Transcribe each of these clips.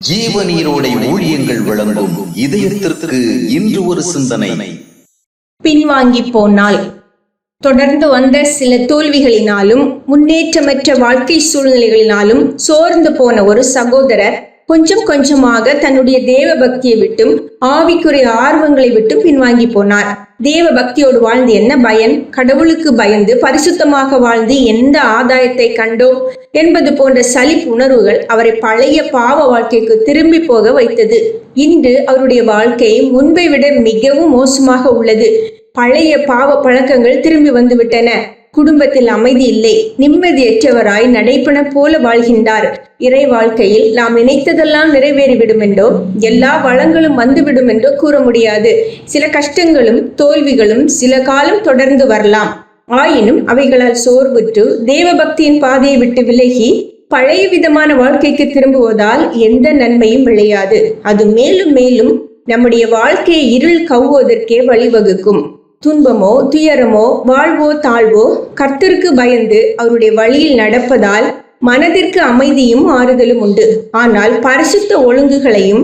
ஜீவநீரோடை ஊழியங்கள் வழங்கும் இதயத்திற்கு இன்று ஒரு சிந்தனை. பின்வாங்கி போனால். தொடர்ந்து வந்த சில தோல்விகளினாலும் முன்னேற்றமற்ற வாழ்க்கை சூழ்நிலைகளினாலும் சோர்ந்து போன ஒரு சகோதரர் கொஞ்சம் கொஞ்சமாக தன்னுடைய தேவ பக்தியை விட்டும் ஆவிக்குரிய ஆர்வங்களை விட்டு பின்வாங்கி போனார். தேவ பக்தியோடு வாழ்ந்து என்ன பயன்? கடவுளுக்கு பயந்து பரிசுத்தமாக வாழ்ந்து எந்த ஆதாயத்தை கண்டோம் என்பது போன்ற சலிப்பு உணர்வுகள் அவரை பழைய பாவ வாழ்க்கைக்கு திரும்பி போக வைத்தது. இன்று அவருடைய வாழ்க்கை முன்பை விட மிகவும் மோசமாக உள்ளது. பழைய பாவ பழக்கங்கள் திரும்பி வந்துவிட்டன. குடும்பத்தில் அமைதி இல்லை. நிம்மதியற்றவராய் நடைபெண போல வாழ்கின்றார். இறை வாழ்க்கையில் நாம் நினைத்ததெல்லாம் நிறைவேறிவிடும் என்றோ எல்லா வளங்களும் வந்துவிடும் என்றோ கூற முடியாது. சில கஷ்டங்களும் தோல்விகளும் சில காலம் தொடர்ந்து வரலாம். ஆயினும் அவைகளால் சோர்வுற்று தேவ பக்தியின் பாதையை விட்டு விலகி பழைய விதமான வாழ்க்கைக்கு திரும்புவதால் எந்த நன்மையும் விளையாது. அது மேலும் மேலும் நம்முடைய வாழ்க்கையை இருள் கவ்வுவதற்கே வழிவகுக்கும். துன்பமோ துயரமோ வாழ்வோ தாழ்வோ கர்த்தருக்கு பயந்து அவருடைய வழியில் நடப்பதால் மனதிற்கு அமைதியும் ஆறுதலும் உண்டு. ஆனால் பரிசுத்த ஒழுங்குகளையும்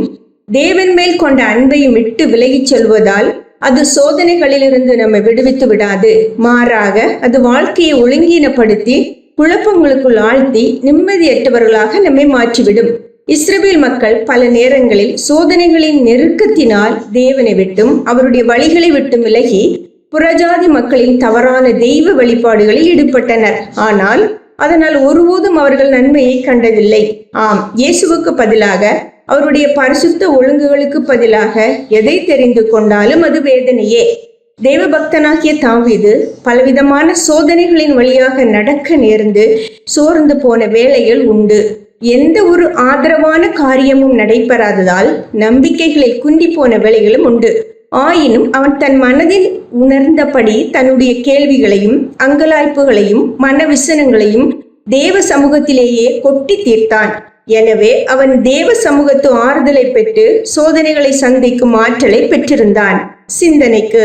தேவன் மேல் கொண்ட அன்பையும் விட்டு விலகிச் செல்வதால் அது சோதனைகளிலிருந்து நம்மை விடுவித்து விடாது. மாறாக அது வாழ்க்கையை ஒழுங்கீனப்படுத்தி குழப்பங்களுக்குள் ஆழ்த்தி நிம்மதியற்றவர்களாக நம்மை மாற்றிவிடும். இஸ்ரவேல் மக்கள் பல நேரங்களில் சோதனைகளின் நெருக்கத்தினால் தேவனை விட்டும் அவருடைய வழிகளை விட்டும் விலகி புறஜாதி மக்களின் தவறான தெய்வ வழிபாடுகளில் ஈடுபட்டனர். ஆனால் அதனால் ஒருபோதும் அவர்கள் நன்மையை கண்டதில்லை. ஆம், இயேசுவுக்கு பதிலாக அவருடைய பரிசுத்த ஒழுங்குகளுக்கு பதிலாக எதை தெரிந்து கொண்டாலும் அது வேதனையே. தேவ பக்தனாகிய தாவீது பலவிதமான சோதனைகளின் வழியாக நடக்க நேர்ந்து சோர்ந்து போன வேளைகள் உண்டு. எந்த ஒரு ஆதரவான காரியமும் நடைபெறாததால் நம்பிக்கைகளில் குண்டி போன வேளைகளும் உண்டு. ஆயினும் அவன் தன் மனதில் உணர்ந்தபடி தன்னுடைய கேள்விகளையும் அங்கலாய்ப்புகளையும் மனவிசனங்களையும் தேவ சமூகத்திலேயே கொட்டி தீர்த்தான். எனவே அவன் தேவ சமூகத்து ஆறுதலை பெற்று சோதனைகளை சந்திக்கும் ஆற்றலை பெற்றிருந்தான். சிந்தனைக்கு: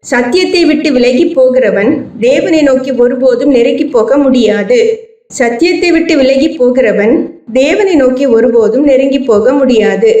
சத்தியத்தை விட்டு விலகி போகிறவன் தேவனை நோக்கி ஒருபோதும் நெருங்கி போக முடியாது. சத்தியத்தை விட்டு விலகி போகிறவன் தேவனை நோக்கி ஒருபோதும் நெருங்கி போக முடியாது.